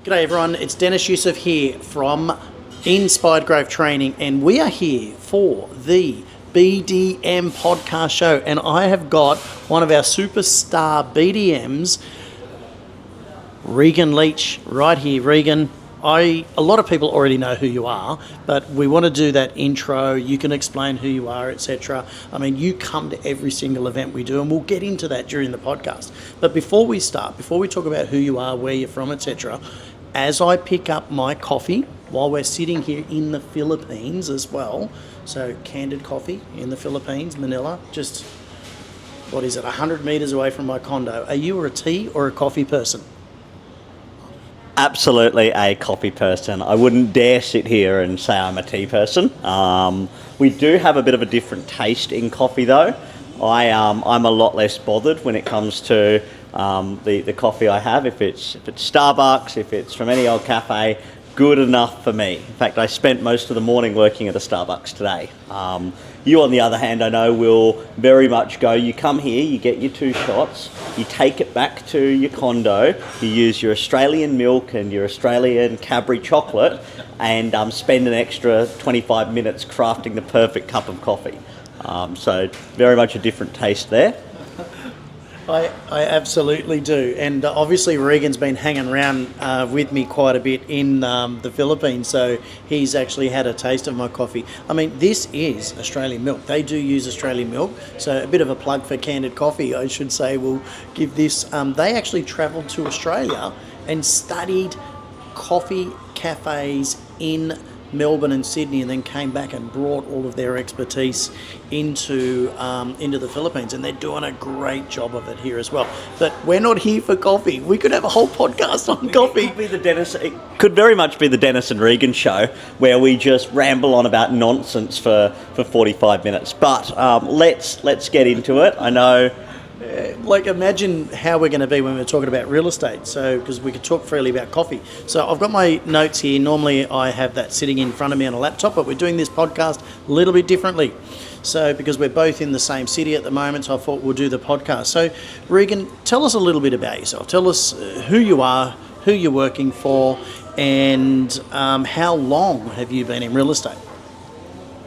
G'day everyone, it's Dennis Youssef here from Inspired Growth Training, and we are here for the BDM podcast show, and I have got one of our superstar BDMs, Regan Leach, right here. Regan, a lot of people already know who you are, but we want to do that intro. You can explain who you are, etc. I mean, you come to every single event we do, and we'll get into that during the podcast. But before we talk about who you are, where you're from, etc., as I pick up my coffee while we're sitting here in the Philippines as well, so Candid Coffee in the Philippines, Manila, just, 100 meters away from my condo. Are you a tea or a coffee person? Absolutely a coffee person. I wouldn't dare sit here and say I'm a tea person. We do have a bit of a different taste in coffee though. I'm a lot less bothered when it comes to the coffee I have. If it's Starbucks, if it's from any old cafe, good enough for me. In fact, I spent most of the morning working at a Starbucks today. You, on the other hand, I know will very much go, you come here, you get your 2 shots, you take it back to your condo, you use your Australian milk and your Australian Cadbury chocolate, and spend an extra 25 minutes crafting the perfect cup of coffee. So very much a different taste there. I absolutely do, and obviously Regan's been hanging around with me quite a bit in the Philippines, so he's actually had a taste of my coffee. I mean, this is Australian milk. They do use Australian milk, so a bit of a plug for Candid Coffee, I should say. We'll give this. They actually travelled to Australia and studied coffee cafes in Melbourne and Sydney, and then came back and brought all of their expertise into the Philippines, and they're doing a great job of it here as well. But we're not here for coffee. We could have a whole podcast on coffee. It could very much be the Dennis and Regan show, where we just ramble on about nonsense for 45 minutes. But let's get into it. I know. Imagine how we're going to be when we're talking about real estate. So, because we could talk freely about coffee. So I've got my notes here. Normally I have that sitting in front of me on a laptop, but we're doing this podcast a little bit differently. So, because we're both in the same city at the moment, so I thought we'll do the podcast. So, Regan, tell us a little bit about yourself. Tell us who you are, who you're working for, and how long have you been in real estate?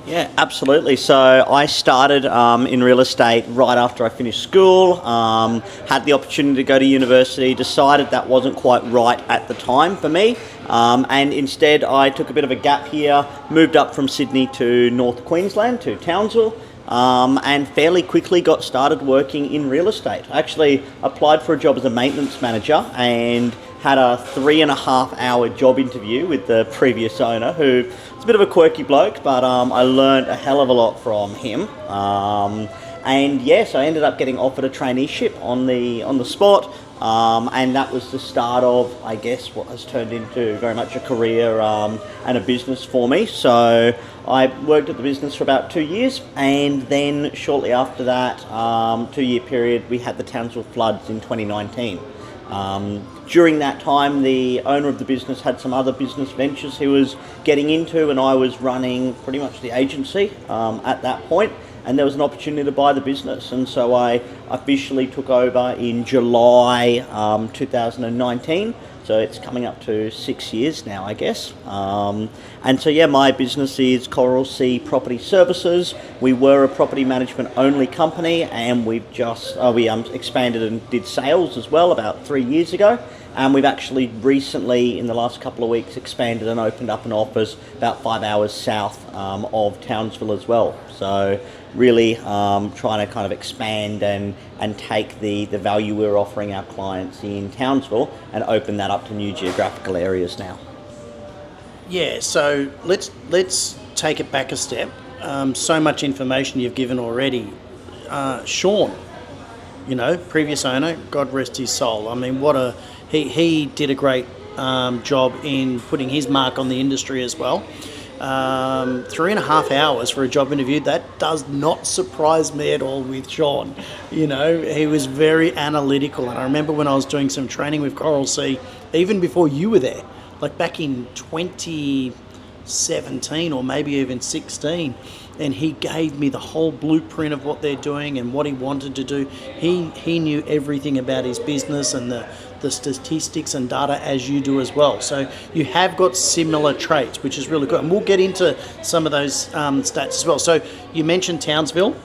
Yeah, absolutely. So I started in real estate right after I finished school, had the opportunity to go to university, decided that wasn't quite right at the time for me, and instead I took a bit of a gap here, moved up from Sydney to North Queensland, to Townsville, and fairly quickly got started working in real estate. I actually applied for a job as a maintenance manager and had a 3.5-hour job interview with the previous owner, who is a bit of a quirky bloke, but I learned a hell of a lot from him. And yes, I ended up getting offered a traineeship on the spot, and that was the start of, I guess, what has turned into very much a career and a business for me. So I worked at the business for about 2 years, and then shortly after that 2-year period, we had the Townsville floods in 2019. During that time, the owner of the business had some other business ventures he was getting into, and I was running pretty much the agency at that point, and there was an opportunity to buy the business, and so I officially took over in July 2019. So it's coming up to 6 years now, I guess. And so, yeah, my business is Coral Sea Property Services. We were a property management only company, and we've just expanded and did sales as well about 3 years ago. And we've actually recently, in the last couple of weeks, expanded and opened up an office about 5 hours south of Townsville as well. So really trying to kind of expand and take the value we're offering our clients in Townsville and open that up to new geographical areas now. Yeah, so let's take it back a step. So much information you've given already. Sean, previous owner, God rest his soul. I mean, he did a great job in putting his mark on the industry as well. 3.5 hours for a job interview, that does not surprise me at all with Sean. He was very analytical, and I remember when I was doing some training with Coral Sea, even before you were there, like back in 2017 or maybe even 16, and he gave me the whole blueprint of what they're doing and what he wanted to do. He knew everything about his business and the statistics and data as you do as well. So you have got similar traits, which is really good. And we'll get into some of those stats as well. So you mentioned Townsville.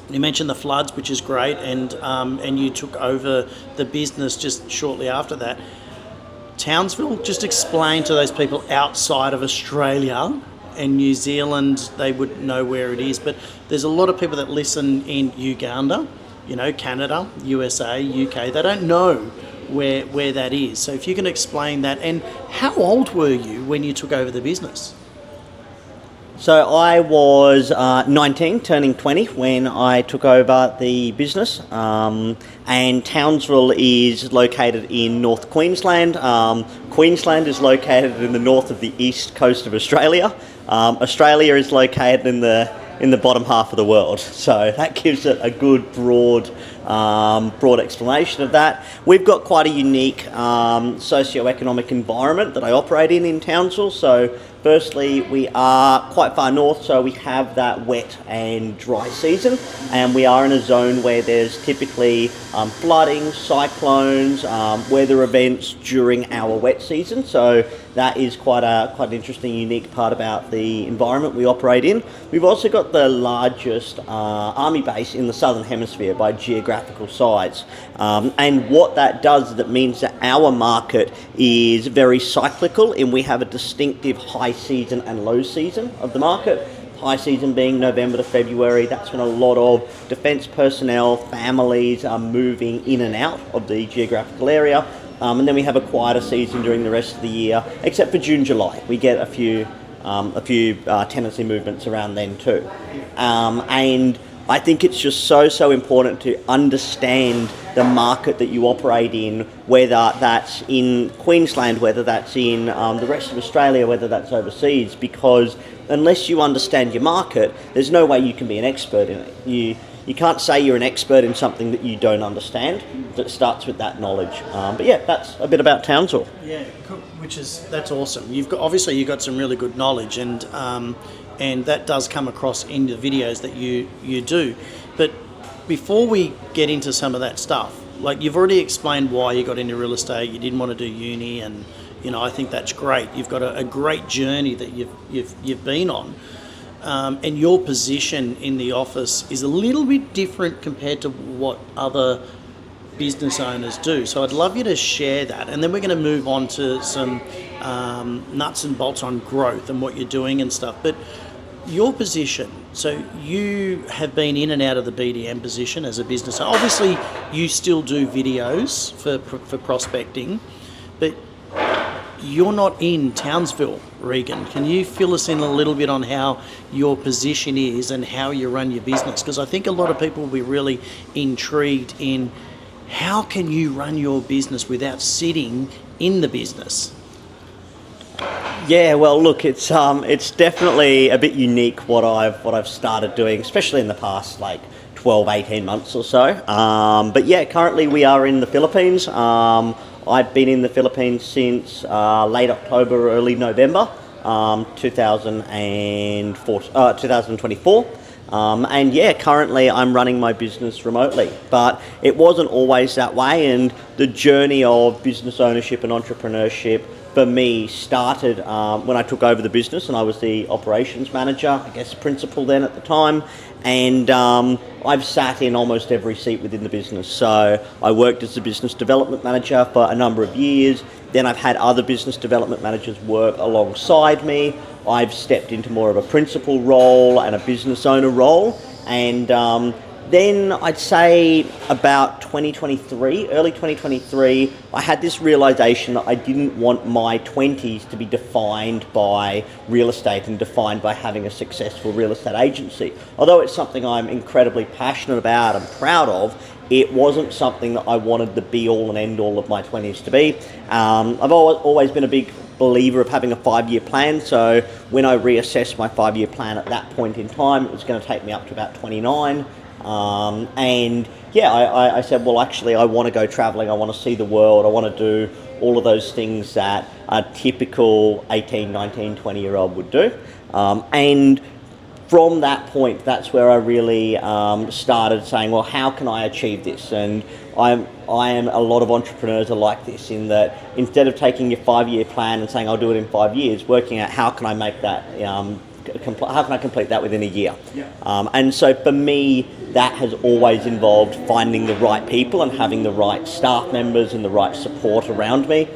You mentioned the floods, which is great, and you took over the business just shortly after that. Townsville, just explain to those people outside of Australia and New Zealand, they would know where it is, but there's a lot of people that listen in Uganda, Canada, USA, UK, they don't know where that is. So if you can explain that, and how old were you when you took over the business? So I was 19, turning 20 when I took over the business, and Townsville is located in North Queensland. Queensland is located in the north of the east coast of Australia. Australia is located in the bottom half of the world, so that gives it a good broad explanation of that. We've got quite a unique socio-economic environment that I operate in Townsville. So firstly, we are quite far north, so we have that wet and dry season, and we are in a zone where there's typically flooding, cyclones, weather events during our wet season. So that is quite an interesting, unique part about the environment we operate in. We've also got the largest army base in the southern hemisphere by geographical size, and what that does is it means that our market is very cyclical, and we have a distinctive high season and low season of the market. High season being November to February. That's when a lot of defence personnel, families are moving in and out of the geographical area. And then we have a quieter season during the rest of the year, except for June, July. We get a few tenancy movements around then too. And I think it's just so important to understand the market that you operate in, whether that's in Queensland, whether that's in the rest of Australia, whether that's overseas, because unless you understand your market, there's no way you can be an expert in it. You can't say you're an expert in something that you don't understand. It starts with that knowledge. But yeah, that's a bit about Townsville. Yeah, cool. That's awesome. You've got some really good knowledge, and that does come across in the videos that you do. But before we get into some of that stuff, like you've already explained why you got into real estate, you didn't want to do uni, and I think that's great. You've got a great journey that you've been on. And your position in the office is a little bit different compared to what other business owners do. So I'd love you to share that, and then we're going to move on to some nuts and bolts on growth and what you're doing and stuff. But your position, so you have been in and out of the BDM position as a business owner. Obviously, you still do videos for prospecting, but you're not in Townsville, Regan. Can you fill us in a little bit on how your position is and how you run your business? Because I think a lot of people will be really intrigued in how can you run your business without sitting in the business? Yeah, well, look, it's definitely a bit unique what I've started doing, especially in the past 12, 18 months or so. But yeah, currently we are in the Philippines. I've been in the Philippines since late October, early November 2024. And yeah, currently I'm running my business remotely, but it wasn't always that way. And the journey of business ownership and entrepreneurship for me started when I took over the business, and I was the operations manager, I guess principal then at the time. And I've sat in almost every seat within the business. So I worked as the business development manager for a number of years. Then I've had other business development managers work alongside me. I've stepped into more of a principal role and a business owner role. And then I'd say about 2023, early 2023, I had this realization that I didn't want my 20s to be defined by real estate and defined by having a successful real estate agency. Although it's something I'm incredibly passionate about and proud of, it wasn't something that I wanted the be-all and end-all of my 20s to be. I've always been a big believer of having a 5-year plan, so when I reassessed my 5-year plan at that point in time, it was going to take me up to about 29. And yeah, I said, well, actually, I want to go traveling. I want to see the world. I want to do all of those things that a typical 18, 19, 20-year-old would do. And from that point, that's where I really started saying, well, how can I achieve this? And I am a lot of entrepreneurs are like this, in that instead of taking your 5-year plan and saying I'll do it in 5 years, working out how can I make that, how can I complete that within a year? Yeah. And so for me, that has always involved finding the right people and having the right staff members and the right support around me.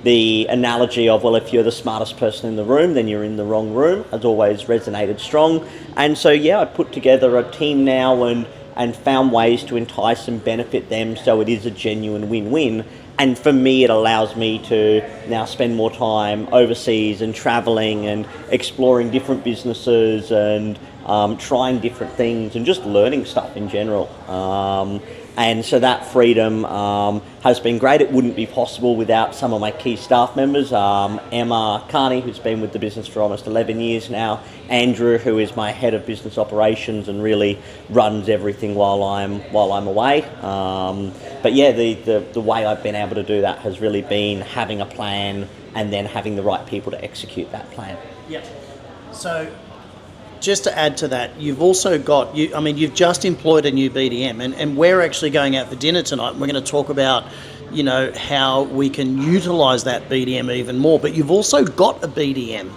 The analogy of, well, if you're the smartest person in the room, then you're in the wrong room, has always resonated strong. And so, yeah, I put together a team now and found ways to entice and benefit them so it is a genuine win-win. And for me, it allows me to now spend more time overseas and traveling and exploring different businesses and trying different things and just learning stuff in general. And so that freedom has been great. It wouldn't be possible without some of my key staff members. Emma Carney, who's been with the business for almost 11 years now. Andrew, who is my head of business operations and really runs everything while I'm away. But yeah, the way I've been able to do that has really been having a plan and then having the right people to execute that plan. Yeah. So, just to add to that, you've also got, you've just employed a new BDM, and we're actually going out for dinner tonight. We're going to talk about, how we can utilise that BDM even more. But you've also got a BDM,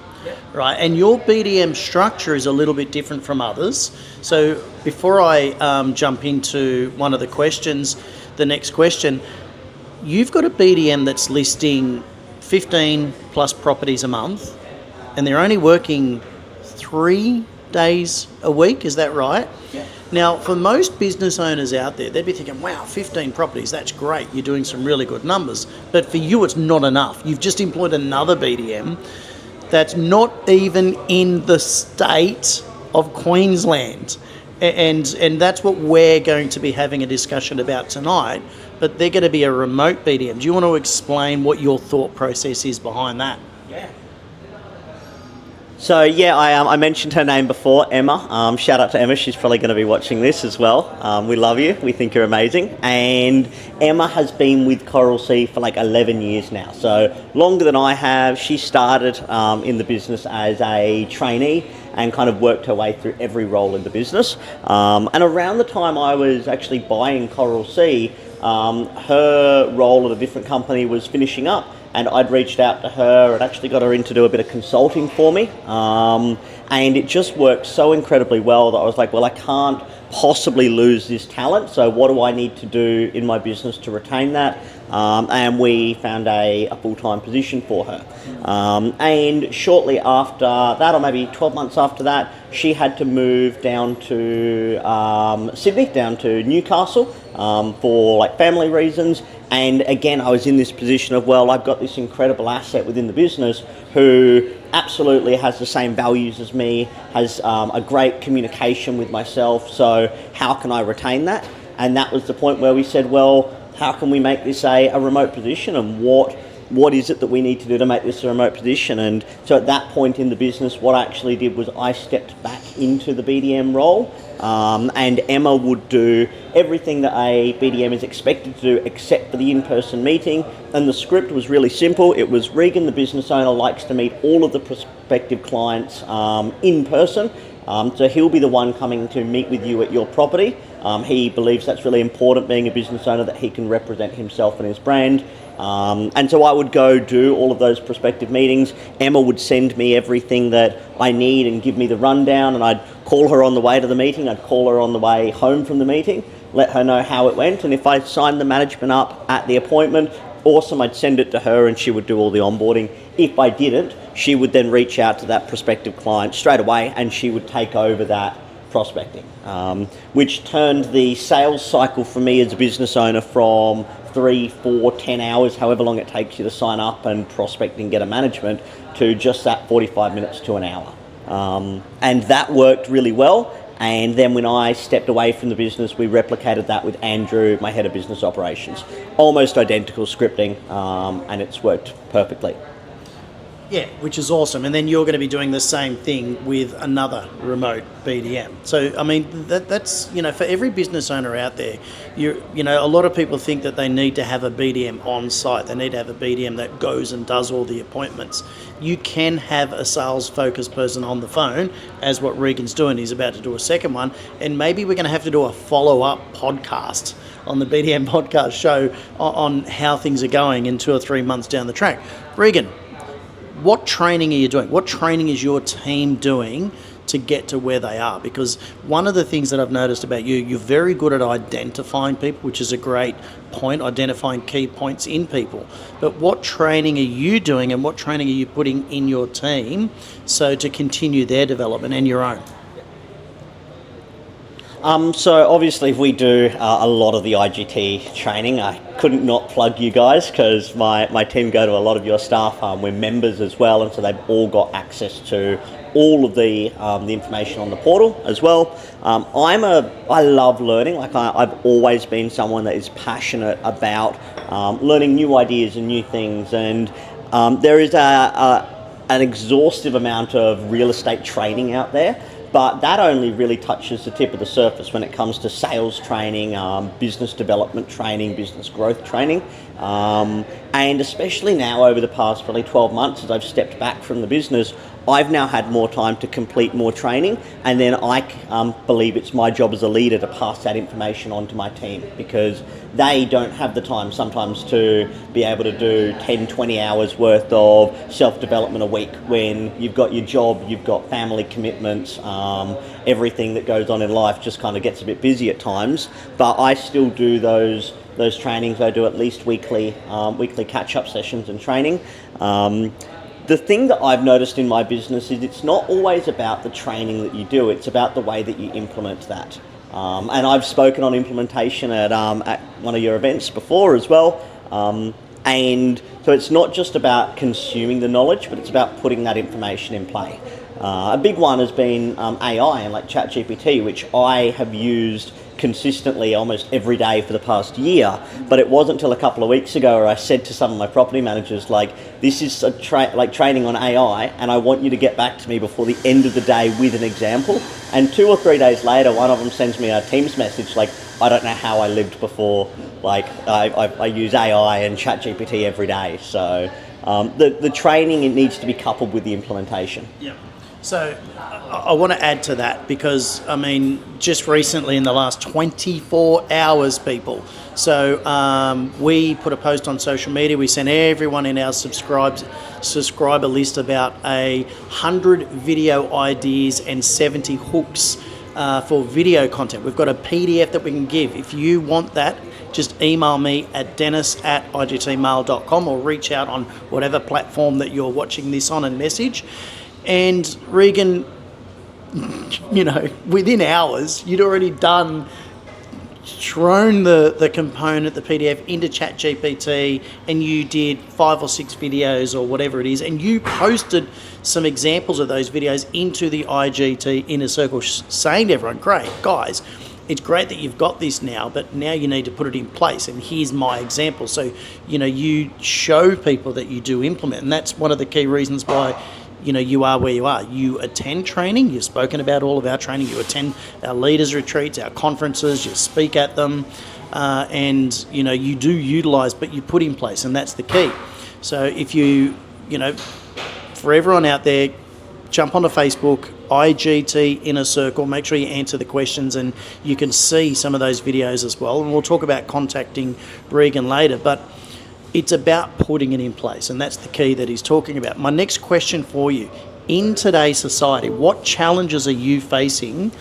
right? And your BDM structure is a little bit different from others. So before I jump into one of the questions, the next question, you've got a BDM that's listing 15 plus properties a month, and they're only working 3 days a week, is that right? Yeah. Now, for most business owners out there, they'd be thinking, wow, 15 properties, that's great, you're doing some really good numbers. But for you, it's not enough. You've just employed another BDM that's not even in the state of Queensland. And that's what we're going to be having a discussion about tonight, but they're going to be a remote BDM. Do you want to explain what your thought process is behind that? Yeah. So yeah, I mentioned her name before, Emma. Shout out to Emma. She's probably going to be watching this as well. We love you. We think you're amazing. And Emma has been with Coral Sea for like 11 years now, so longer than I have. She started in the business as a trainee and kind of worked her way through every role in the business. And around the time I was actually buying Coral Sea, her role at a different company was finishing up. And I'd reached out to her and actually got her in to do a bit of consulting for me. And it just worked so incredibly well that I was like, well, I can't possibly lose this talent. So what do I need to do in my business to retain that? And we found a full-time position for her. And shortly after that, or maybe 12 months after that, she had to move down to Sydney, down to Newcastle, for like family reasons. And again, I was in this position of, well, I've got this incredible asset within the business who absolutely has the same values as me, has a great communication with myself. So how can I retain that? And that was the point where we said, well, how can we make this a remote position, and what is it that we need to do to make this a remote position? And so at that point in the business, what I actually did was I stepped back into the BDM role, and Emma would do everything that a BDM is expected to do except for the in-person meeting. And the script was really simple. It was Regan, the business owner, likes to meet all of the prospective clients in person. So he'll be the one coming to meet with you at your property. He believes that's really important, being a business owner, that he can represent himself and his brand. And so I would go do all of those prospective meetings. Emma would send me everything that I need and give me the rundown, and I'd call her on the way to the meeting. I'd call her on the way home from the meeting, let her know how it went. And if I signed the management up at the appointment, awesome, I'd send it to her and she would do all the onboarding. If I didn't, she would then reach out to that prospective client straight away and she would take over that prospecting, which turned the sales cycle for me as a business owner from 3, 4, 10 hours, however long it takes you to sign up and prospect and get a management, to just that 45 minutes to an hour. And that worked really well. And then when I stepped away from the business, we replicated that with Andrew, my head of business operations. Almost identical scripting, and it's worked perfectly. Yeah, which is awesome. And then you're going to be doing the same thing with another remote BDM. So, I mean, that's, for every business owner out there, a lot of people think that they need to have a BDM on site. They need to have a BDM that goes and does all the appointments. You can have a sales focused person on the phone, as what Regan's doing. He's about to do a second one. And maybe we're going to have to do a follow-up podcast on the BDM podcast show on how things are going in 2 or 3 months down the track. Regan, what training are you doing? What training is your team doing to get to where they are? Because one of the things that I've noticed about you, you're very good at identifying people, which is a great point, identifying key points in people. But what training are you doing and what training are you putting in your team so to continue their development and your own? So obviously we do a lot of the IGT training. I couldn't not plug you guys because my team go to a lot of your staff. We're members as well, and so they've all got access to all of the information on the portal as well. I love learning. I've always been someone that is passionate about learning new ideas and new things, and there is an exhaustive amount of real estate training out there. But that only really touches the tip of the surface when it comes to sales training, business development training, business growth training. And especially now over the past probably 12 months as I've stepped back from the business, I've now had more time to complete more training, and then I believe it's my job as a leader to pass that information on to my team, because they don't have the time sometimes to be able to do 10, 20 hours worth of self-development a week when you've got your job, you've got family commitments, everything that goes on in life just kind of gets a bit busy at times. But I still do those trainings. I do at least weekly catch-up sessions and training. The thing that I've noticed in my business is it's not always about the training that you do, it's about the way that you implement that. And I've spoken on implementation at one of your events before as well. And so it's not just about consuming the knowledge, but it's about putting that information in play. A big one has been AI and like ChatGPT, which I have used consistently almost every day for the past year. But it wasn't until a couple of weeks ago where I said to some of my property managers, this is training on AI, and I want you to get back to me before the end of the day with an example. And 2 or 3 days later, one of them sends me a Teams message I don't know how I lived before. I use AI and ChatGPT every day. So the training, it needs to be coupled with the implementation. Yeah. So I want to add to that because, just recently in the last 24 hours, people. So we put a post on social media. We sent everyone in our subscriber list about 100 video ideas and 70 hooks for video content. We've got a PDF that we can give. If you want that, just email me at dennis@igtmail.com or reach out on whatever platform that you're watching this on and message. And Regan, within hours, you'd already thrown the component, the PDF, into ChatGPT, and you did 5 or 6 videos or whatever it is, and you posted some examples of those videos into the IGT Inner Circle, saying to everyone, great, guys, it's great that you've got this now, but now you need to put it in place, and here's my example. So, you show people that you do implement, and that's one of the key reasons why you are where you are. You attend training. You've spoken about all of our training. You attend our leaders retreats, our conferences. You speak at them, and you do utilize, but you put in place, and that's the key. So if for everyone out there, jump onto Facebook, IGT Inner Circle. Make sure you answer the questions, and you can see some of those videos as well. And we'll talk about contacting Regan later, but it's about putting it in place, and that's the key that he's talking about. My next question for you, in today's society, what challenges are you facing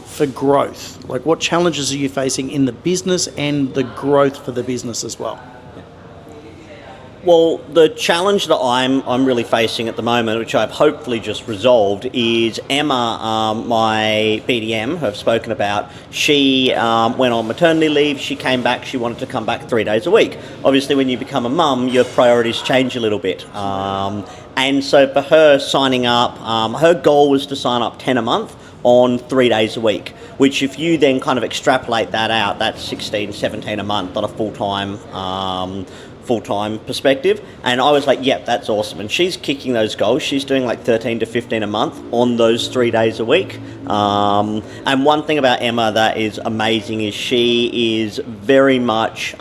for growth? What challenges are you facing in the business and the growth for the business as well? Well, the challenge that I'm really facing at the moment, which I've hopefully just resolved, is Emma, my BDM, who I've spoken about. She went on maternity leave. She came back. She wanted to come back 3 days a week. Obviously, when you become a mum, your priorities change a little bit. And so for her signing up, her goal was to sign up 10 a month on 3 days a week, which if you then kind of extrapolate that out, that's 16, 17 a month on a full-time full-time perspective, and I was like, yep, that's awesome. And she's kicking those goals. She's doing like 13 to 15 a month on those 3 days a week. And one thing about Emma that is amazing is she is very much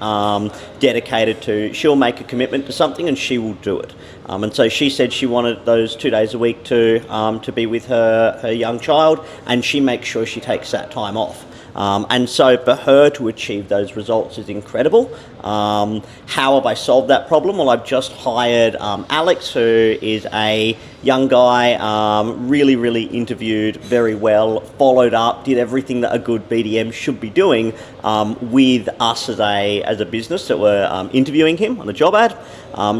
dedicated to, she'll make a commitment to something and she will do it. And so she said she wanted those 2 days a week to be with her young child, and she makes sure she takes that time off. And so for her to achieve those results is incredible. How have I solved that problem? Well, I've just hired Alex, who is a young guy, really interviewed very well, followed up, did everything that a good BDM should be doing with us as a business that were interviewing him on the job ad.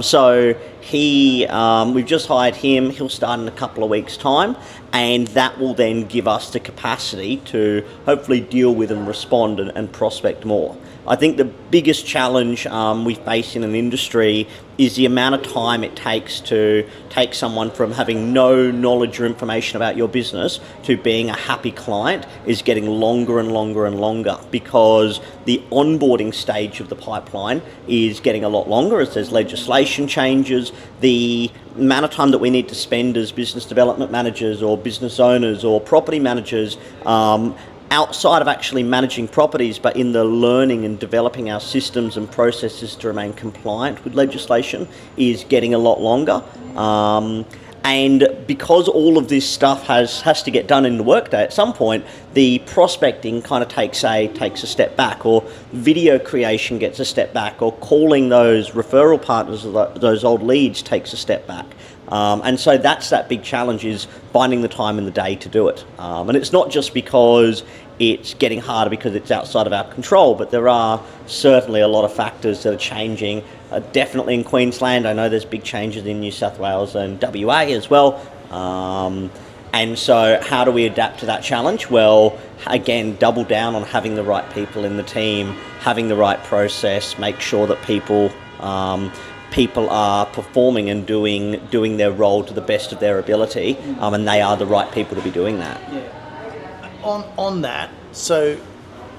So we've just hired him. He'll start in a couple of weeks' time, and that will then give us the capacity to hopefully deal with and respond and prospect more. I think the biggest challenge we face in an industry is the amount of time it takes to take someone from having no knowledge or information about your business to being a happy client is getting longer and longer, because the onboarding stage of the pipeline is getting a lot longer as there's legislation changes. The amount of time that we need to spend as business development managers or business owners or property managers outside of actually managing properties, but in the learning and developing our systems and processes to remain compliant with legislation, is getting a lot longer. And because all of this stuff has to get done in the workday at some point, the prospecting kind of takes a step back, or video creation gets a step back, or calling those referral partners, those old leads, takes a step back. And so that's that big challenge, is finding the time in the day to do it. And it's not just because it's getting harder because it's outside of our control, but there are certainly a lot of factors that are changing. Definitely in Queensland. I know there's big changes in New South Wales and WA as well. And so how do we adapt to that challenge? Well, again, double down on having the right people in the team, having the right process, make sure that people are performing and doing their role to the best of their ability, and they are the right people to be doing that. Yeah. On that, so,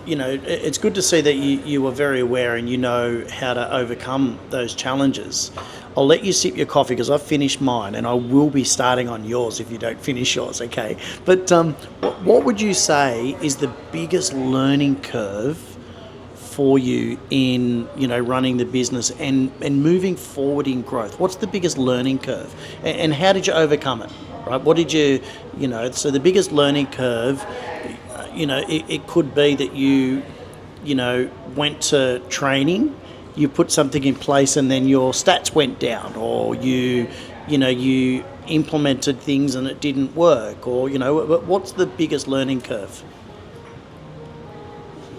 you know, it's good to see that you were very aware and you know how to overcome those challenges. I'll let you sip your coffee because I've finished mine, and I will be starting on yours if you don't finish yours, okay? But what would you say is the biggest learning curve for you in, you know, running the business and moving forward in growth? What's the biggest learning curve, and how did you overcome it? Right? What did you know? So the biggest learning curve, you know, it could be that you know, went to training, you put something in place, and then your stats went down, or you implemented things and it didn't work, or, you know, what's the biggest learning curve?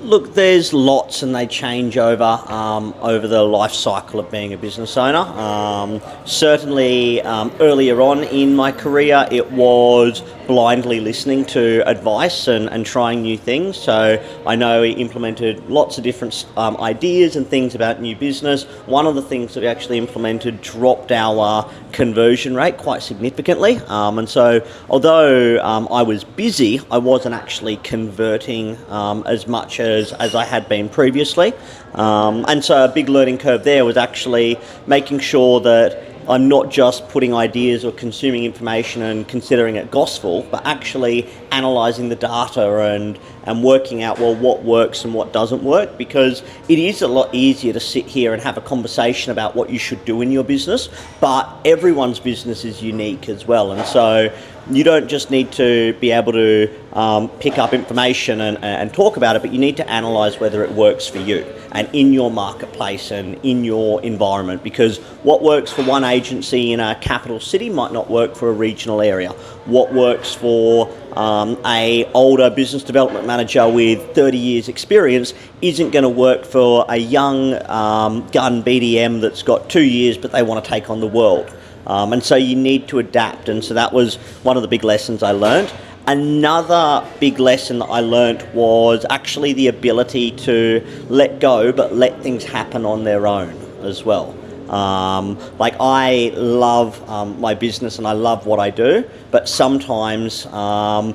Look, there's lots, and they change over the life cycle of being a business owner. Certainly, earlier on in my career, it was blindly listening to advice and trying new things. So I know we implemented lots of different ideas and things about new business. One of the things that we actually implemented dropped our conversion rate quite significantly. And so although I was busy, I wasn't actually converting as much as I had been previously. And so a big learning curve there was actually making sure that I'm not just putting ideas or consuming information and considering it gospel, but actually analysing the data and working out, well, what works and what doesn't work, because it is a lot easier to sit here and have a conversation about what you should do in your business, but everyone's business is unique as well. And so you don't just need to be able to pick up information and talk about it, but you need to analyse whether it works for you and in your marketplace and in your environment, because what works for one agency in a capital city might not work for a regional area. What works for a older business development manager with 30 years experience isn't going to work for a young gun BDM that's got 2 years but they want to take on the world. And so you need to adapt, and so that was one of the big lessons I learned. Another big lesson that I learnt was actually the ability to let go, but let things happen on their own as well. Like I love my business and I love what I do, but sometimes I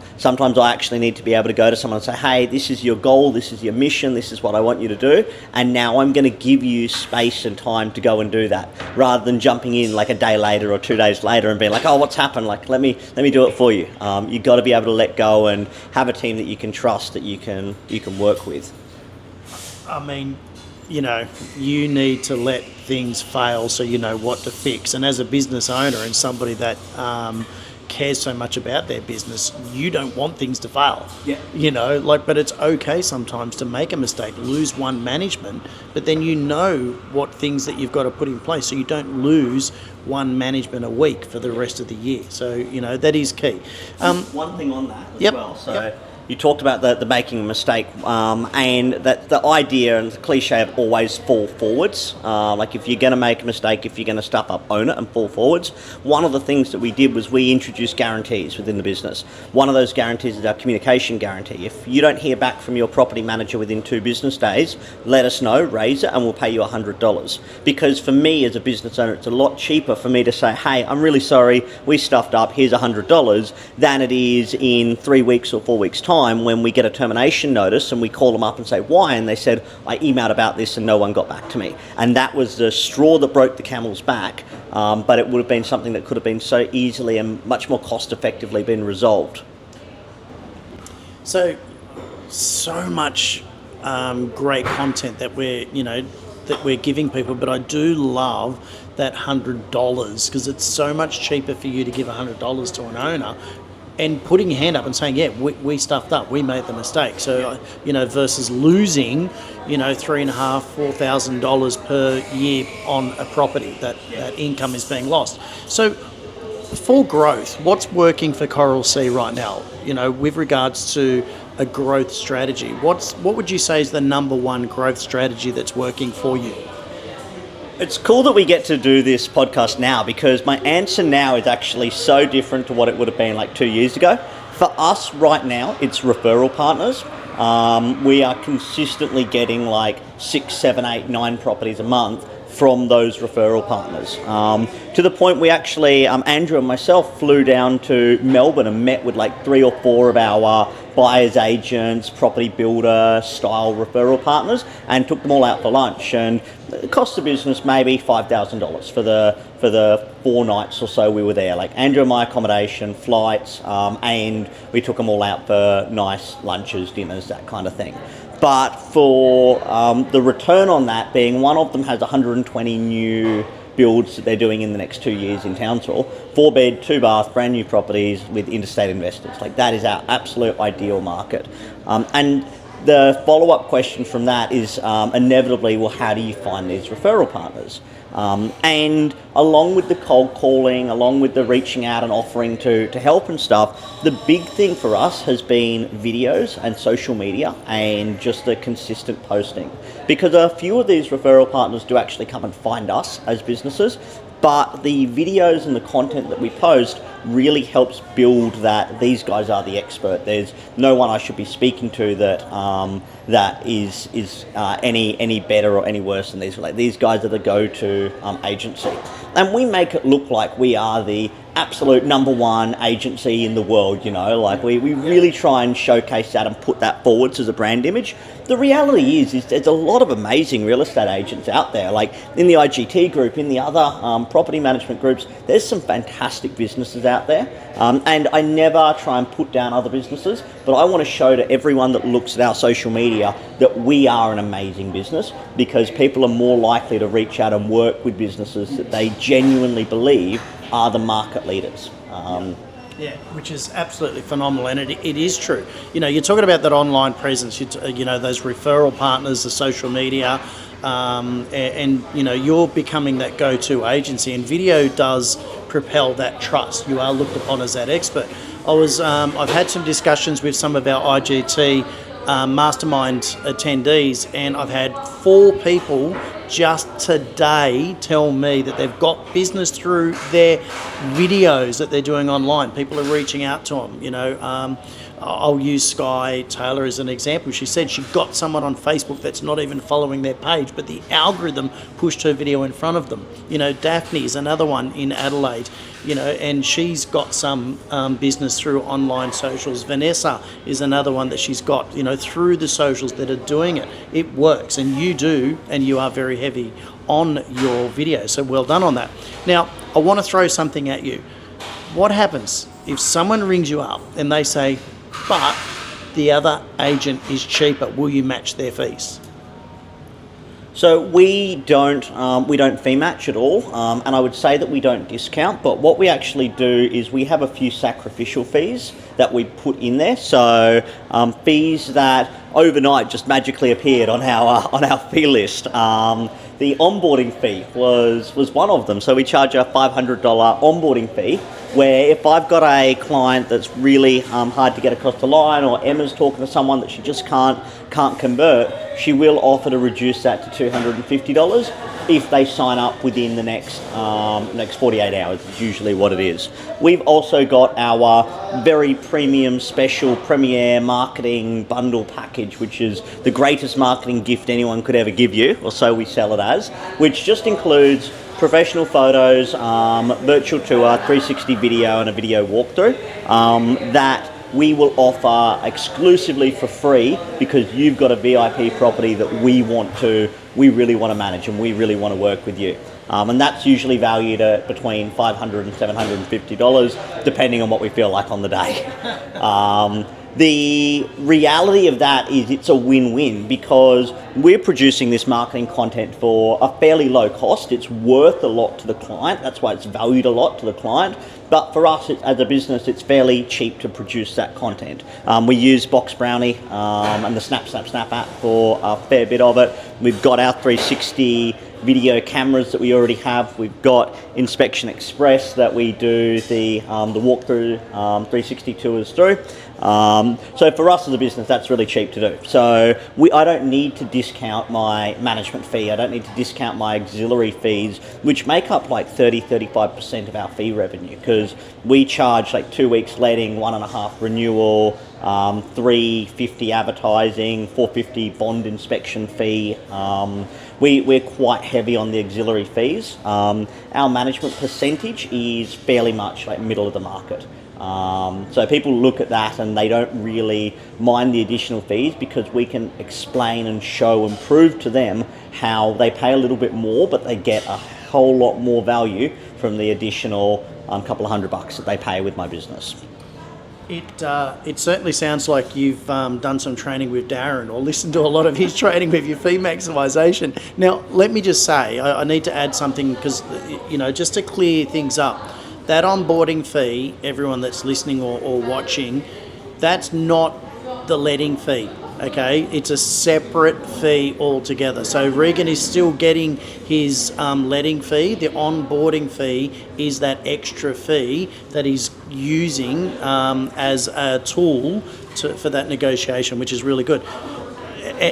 actually need to be able to go to someone and say, hey, this is your goal, this is your mission, this is what I want you to do, and now I'm going to give you space and time to go and do that, rather than jumping in like a day later or 2 days later and being like, oh, what's happened? Like, let me do it for you. You've got to be able to let go and have a team that you can trust, that you can work with. I mean, you know, you need to let things fail so you know what to fix. And as a business owner and somebody that cares so much about their business, you don't want things to fail. Yeah. You know, like, but it's okay sometimes to make a mistake, lose one management, but then you know what things that you've got to put in place so you don't lose one management a week for the rest of the year. So, you know, that is key. One thing on that as Yep. well. So. Yep. You talked about the making a mistake, and that the idea and the cliche of always fall forwards. Like if you're going to make a mistake, if you're going to stuff up, own it and fall forwards. One of the things that we did was we introduced guarantees within the business. One of those guarantees is our communication guarantee. If you don't hear back from your property manager within 2 business days, let us know, raise it, and we'll pay you $100. Because for me as a business owner, it's a lot cheaper for me to say, hey, I'm really sorry, we stuffed up, here's $100, than it is in 3 weeks or 4 weeks' time when we get a termination notice and we call them up and say why, and they said, I emailed about this and no one got back to me. And that was the straw that broke the camel's back, but it would have been something that could have been so easily and much more cost effectively been resolved. So much great content that we're giving people, but I do love that $100 because it's so much cheaper for you to give $100 to an owner and putting your hand up and saying, yeah, we stuffed up, we made the mistake. So, you know, versus losing, you know, $3,500, $4,000 per year on a property, that income is being lost. So for growth, what's working for Coral Sea right now, you know, with regards to a growth strategy? What would you say is the number one growth strategy that's working for you? It's cool that we get to do this podcast now, because my answer now is actually so different to what it would have been like 2 years ago. For us right now, it's referral partners. We are consistently getting like 6, 7, 8, 9 properties a month from those referral partners. To the point we actually, Andrew and myself flew down to Melbourne and met with like 3 or 4 of our buyers agents, property builder style referral partners, and took them all out for lunch. And it cost the business maybe $5,000 for the 4 nights or so we were there. Like Andrew and my accommodation, flights, and we took them all out for nice lunches, dinners, that kind of thing. But for the return on that being, one of them has 120 new builds that they're doing in the next 2 years in Townsville, 4-bed, 2-bath, brand new properties with interstate investors. Like that is our absolute ideal market. And the follow-up question from that is inevitably, well, how do you find these referral partners? And along with the cold calling, along with the reaching out and offering to help and stuff, the big thing for us has been videos and social media and just the consistent posting. Because a few of these referral partners do actually come and find us as businesses, but the videos and the content that we post really helps build that these guys are the expert. There's no one I should be speaking to that is any better or any worse than these. Like these guys are the go-to agency, and we make it look like we are the absolute number one agency in the world. You know, like we really try and showcase that and put that forwards as a brand image. The reality is there's a lot of amazing real estate agents out there. Like in the IGT group, in the other property management groups, there's some fantastic businesses out there. And I never try and put down other businesses, but I want to show to everyone that looks at our social media that we are an amazing business, because people are more likely to reach out and work with businesses that they genuinely believe are the market leaders. Yeah, which is absolutely phenomenal, and it is true. You know, you're talking about that online presence, you know, those referral partners, the social media, and you know, you're becoming that go-to agency, and video does propel that trust. You are looked upon as that expert. I've had some discussions with some of our IGT mastermind attendees, and I've had 4 people just today tell me that they've got business through their videos that they're doing online. People are reaching out to them, I'll use Sky Taylor as an example. She said she got someone on Facebook that's not even following their page, but the algorithm pushed her video in front of them. Daphne is another one in Adelaide, and she's got some business through online socials. Vanessa is another one that she's got, through the socials that are doing it. It works, and you do, and you are very heavy on your video. So well done on that. Now, I want to throw something at you. What happens if someone rings you up and they say, but the other agent is cheaper, will you match their fees? So we don't fee match at all, and I would say that we don't discount, but what we actually do is we have a few sacrificial fees that we put in there. So fees that overnight just magically appeared on our fee list. The onboarding fee was one of them. So we charge a $500 onboarding fee, where if I've got a client that's really hard to get across the line, or Emma's talking to someone that she just can't convert, she will offer to reduce that to $250 if they sign up within the next 48 hours, is usually what it is. We've also got our very premium special Premier marketing bundle package, which is the greatest marketing gift anyone could ever give you, or so we sell it as, which just includes professional photos, virtual tour, 360 video, and a video walkthrough that we will offer exclusively for free, because you've got a VIP property that we really want to manage, and we really want to work with you. And that's usually valued at between $500 and $750, depending on what we feel like on the day. The reality of that is it's a win-win, because we're producing this marketing content for a fairly low cost. It's worth a lot to the client. That's why it's valued a lot to the client. But for us, as a business, it's fairly cheap to produce that content. We use Box Brownie and the Snap app for a fair bit of it. We've got our 360 video cameras that we already have. We've got Inspection Express that we do the walkthrough 360 tours through. So for us as a business, that's really cheap to do. So I don't need to discount my management fee. I don't need to discount my auxiliary fees, which make up like 30-35% of our fee revenue, because we charge like 2 weeks letting, 1.5 renewal, $350 advertising, $450 bond inspection fee. We're quite heavy on the auxiliary fees. Our management percentage is fairly much like middle of the market. So people look at that and they don't really mind the additional fees, because we can explain and show and prove to them how they pay a little bit more, but they get a whole lot more value from the additional couple of $100 that they pay with my business. It certainly sounds like you've done some training with Darren, or listened to a lot of his training with your fee maximisation. Now, let me just say, I need to add something, because, just to clear things up, that onboarding fee, everyone that's listening or watching, that's not the letting fee, okay? It's a separate fee altogether. So Regan is still getting his letting fee. The onboarding fee is that extra fee that he's using as a tool for that negotiation, which is really good.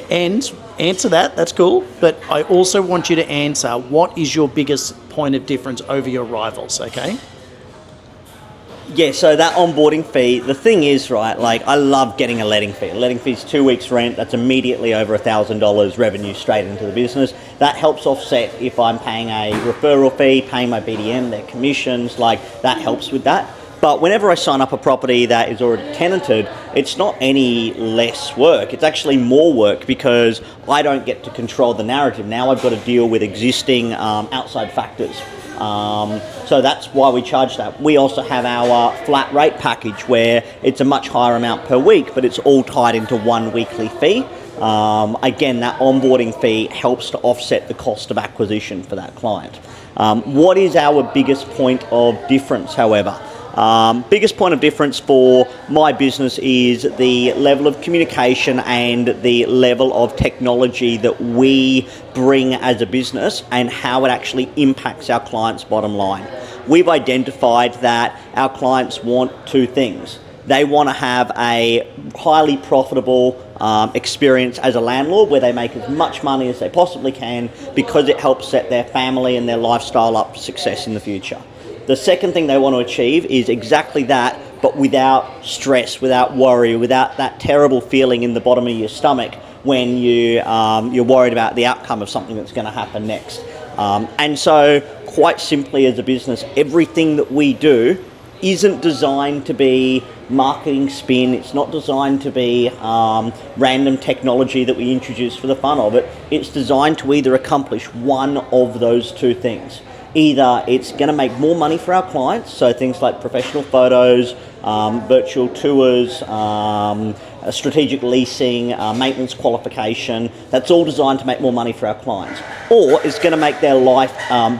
And answer that's cool, but I also want you to answer, what is your biggest point of difference over your rivals, okay? Yeah, so that onboarding fee, the thing is, right, like I love getting a letting fee. A letting fee is 2 weeks rent. That's immediately over $1,000 revenue straight into the business. That helps offset if I'm paying a referral fee, paying my BDM, their commissions, like that helps with that. But whenever I sign up a property that is already tenanted, it's not any less work. It's actually more work, because I don't get to control the narrative. Now I've got to deal with existing outside factors. So that's why we charge that. We also have our flat rate package, where it's a much higher amount per week, but it's all tied into one weekly fee. Again, that onboarding fee helps to offset the cost of acquisition for that client. What is our biggest point of difference, however? Biggest point of difference for my business is the level of communication and the level of technology that we bring as a business, and how it actually impacts our clients' bottom line. We've identified that our clients want two things. They want to have a highly profitable experience as a landlord where they make as much money as they possibly can because it helps set their family and their lifestyle up for success in the future. The second thing they want to achieve is exactly that, but without stress, without worry, without that terrible feeling in the bottom of your stomach when you're worried about the outcome of something that's going to happen next. And so, quite simply as a business, everything that we do isn't designed to be marketing spin. It's not designed to be random technology that we introduce for the fun of it. It's designed to either accomplish one of those two things. Either it's going to make more money for our clients, so things like professional photos, virtual tours, strategic leasing, maintenance qualification, that's all designed to make more money for our clients. Or it's going to make their life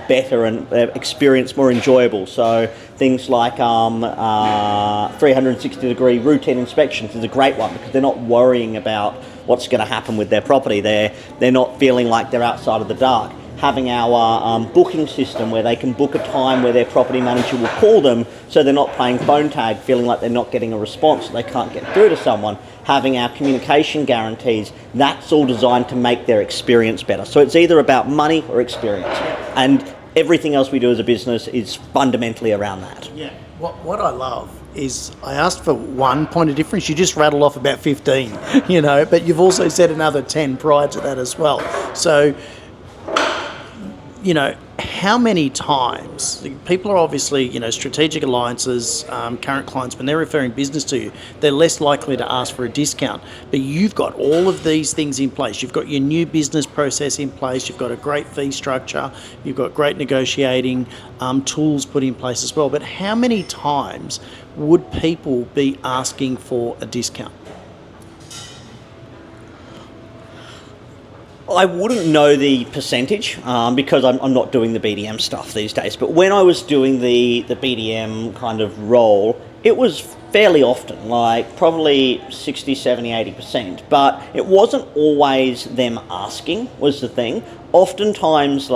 better and their experience more enjoyable. So things like 360-degree routine inspections is a great one because they're not worrying about what's going to happen with their property. They're not feeling like they're outside of the dark. Having our booking system where they can book a time where their property manager will call them so they're not playing phone tag, feeling like they're not getting a response, they can't get through to someone. Having our communication guarantees, that's all designed to make their experience better. So it's either about money or experience. And everything else we do as a business is fundamentally around that. Yeah. What I love is I asked for one point of difference. You just rattled off about 15, but you've also said another 10 prior to that as well. So, how many times people are obviously, strategic alliances, current clients, when they're referring business to you, they're less likely to ask for a discount. But you've got all of these things in place. You've got your new business process in place. You've got a great fee structure. You've got great negotiating tools put in place as well. But how many times would people be asking for a discount? I wouldn't know the percentage because I'm not doing the BDM stuff these days. But when I was doing the BDM kind of role, it was fairly often, like probably 60, 70, 80%. But it wasn't always them asking was the thing. Oftentimes,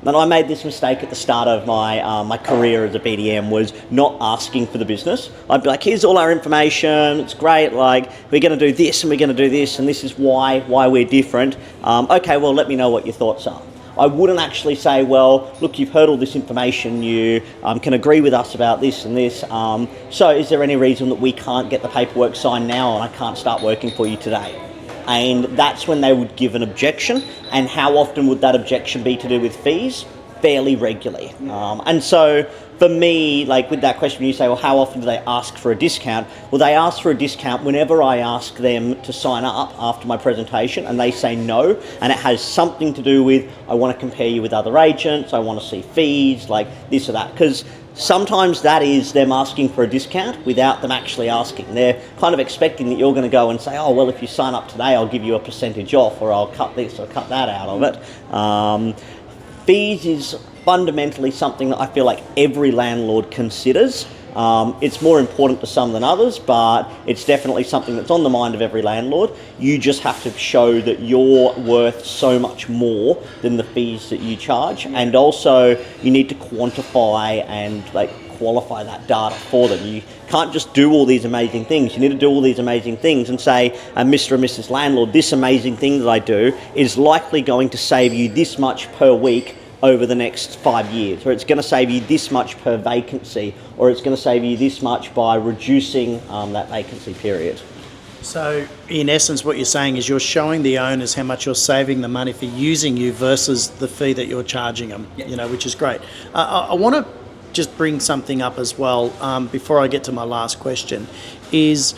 and I made this mistake at the start of my career as a BDM, was not asking for the business. I'd be like, here's all our information, it's great, we're going to do this and we're going to do this and this is why we're different. Okay, well, let me know what your thoughts are. I wouldn't actually say, well, look, you've heard all this information, you can agree with us about this and this, so is there any reason that we can't get the paperwork signed now and I can't start working for you today? And that's when they would give an objection. And how often would that objection be to do with fees? Fairly regularly. And so for me, with that question, when you say, well, how often do they ask for a discount? Well, they ask for a discount whenever I ask them to sign up after my presentation and they say no. And it has something to do with, I want to compare you with other agents, I want to see fees, this or that. Because sometimes that is them asking for a discount without them actually asking. They're kind of expecting that you're going to go and say, oh, well, if you sign up today, I'll give you a percentage off, or I'll cut this or cut that out of it. Fees is fundamentally something that I feel like every landlord considers. It's more important to some than others, but it's definitely something that's on the mind of every landlord. You just have to show that you're worth so much more than the fees that you charge. And also you need to quantify and qualify that data for them. You can't just do all these amazing things. You need to do all these amazing things and say, Mr. and Mrs. Landlord, this amazing thing that I do is likely going to save you this much per week over the next 5 years, or it's going to save you this much per vacancy, or it's going to save you this much by reducing that vacancy period. So in essence, what you're saying is you're showing the owners how much you're saving the money for using you versus the fee that you're charging them, which is great. I want to just bring something up as well before I get to my last question, is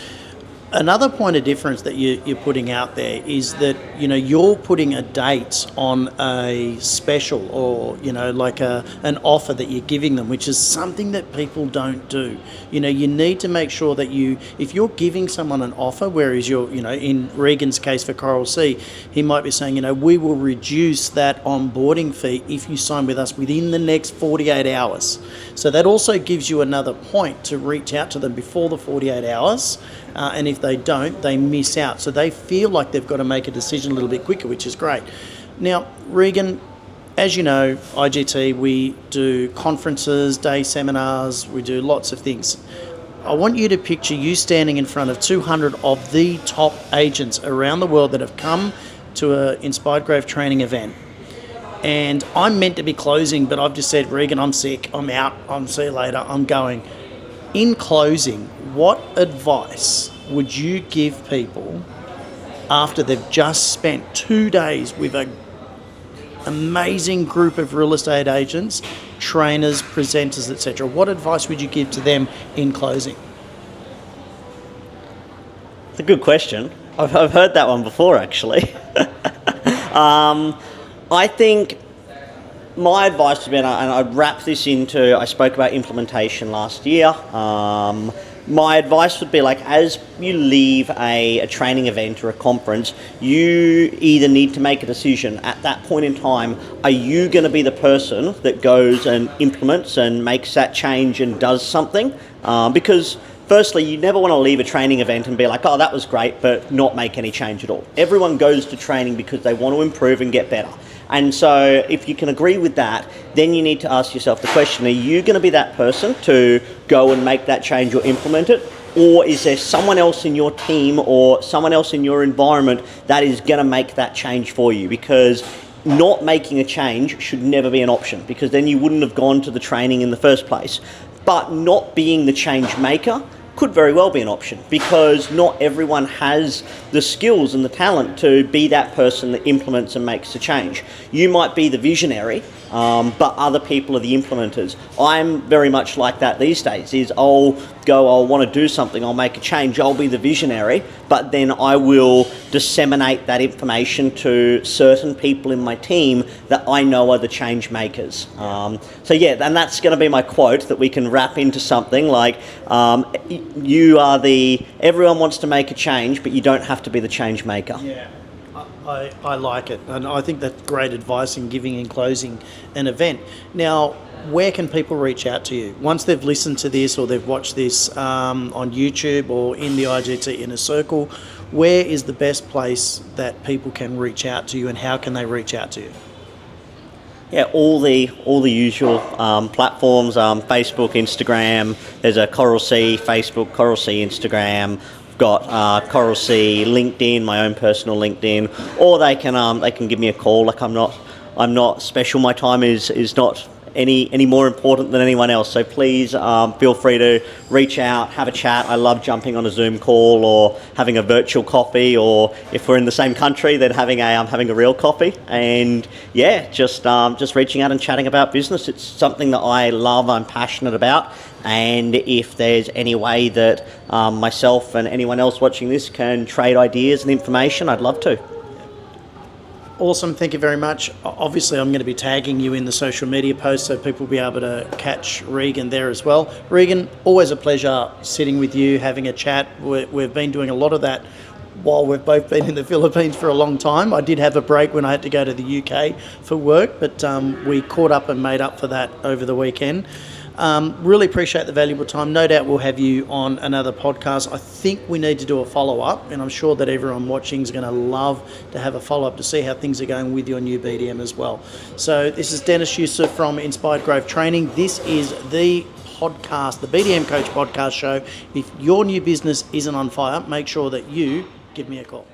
another point of difference that you're putting out there is that, you're putting a date on a special or, an offer that you're giving them, which is something that people don't do. You need to make sure that if you're giving someone an offer, whereas you're, in Regan's case for Coral Sea, he might be saying, we will reduce that onboarding fee if you sign with us within the next 48 hours. So that also gives you another point to reach out to them before the 48 hours. And if they don't, they miss out. So they feel like they've got to make a decision a little bit quicker, which is great. Now, Regan, as you know, IGT, we do conferences, day seminars, we do lots of things. I want you to picture you standing in front of 200 of the top agents around the world that have come to an Inspired Growth training event. And I'm meant to be closing, but I've just said, Regan, I'm sick, I'm out, I'll see you later, I'm going. In closing, what advice would you give people after they've just spent 2 days with an amazing group of real estate agents, trainers, presenters, etc.? What advice would you give to them in closing? It's a good question. I've heard that one before, actually. I think my advice would be, and I'd wrap this into, I spoke about implementation last year. My advice would be, like, as you leave a training event or a conference, you either need to make a decision at that point in time. Are you going to be the person that goes and implements and makes that change and does something? Because firstly, you never want to leave a training event and be like, oh, that was great, but not make any change at all. Everyone goes to training because they want to improve and get better. And so if you can agree with that, then you need to ask yourself the question, are you going to be that person to go and make that change or implement it? Or is there someone else in your team or someone else in your environment that is going to make that change for you? Because not making a change should never be an option, because then you wouldn't have gone to the training in the first place. But not being the change maker could very well be an option, because not everyone has the skills and the talent to be that person that implements and makes the change. You might be the visionary, but other people are the implementers. I'm very much like that these days. I'll want to do something, I'll make a change, I'll be the visionary, but then I will disseminate that information to certain people in my team that I know are the change makers. So yeah, and that's going to be my quote that we can wrap into something like, everyone wants to make a change, but you don't have to be the change maker. Yeah, I like it, and I think that's great advice in giving in closing an event. Now, where can people reach out to you once they've listened to this or they've watched this on YouTube or in the IGT Inner Circle? Where is the best place that people can reach out to you, and how can they reach out to you? Yeah, all the usual platforms, Facebook, Instagram. There's a Coral Sea Facebook, Coral Sea Instagram. I've got Coral Sea LinkedIn, my own personal LinkedIn, or they can give me a call. Like, I'm not special. My time is not any more important than anyone else. So please feel free to reach out, have a chat. I love jumping on a Zoom call or having a virtual coffee, or if we're in the same country, then having a real coffee. And yeah, just reaching out and chatting about business. It's something that I love, I'm passionate about. And if there's any way that myself and anyone else watching this can trade ideas and information, I'd love to. Awesome, thank you very much. Obviously, I'm going to be tagging you in the social media posts so people will be able to catch Regan there as well. Regan, always a pleasure sitting with you, having a chat. We've been doing a lot of that while we've both been in the Philippines for a long time. I did have a break when I had to go to the UK for work, but we caught up and made up for that over the weekend. Really appreciate the valuable time. No doubt we'll have you on another podcast. I think we need to do a follow-up, and I'm sure that everyone watching is going to love to have a follow-up to see how things are going with your new BDM as well. So this is Dennis Yusuf from Inspired Growth Training. This is the podcast, the BDM Coach podcast show. If your new business isn't on fire, make sure that you give me a call.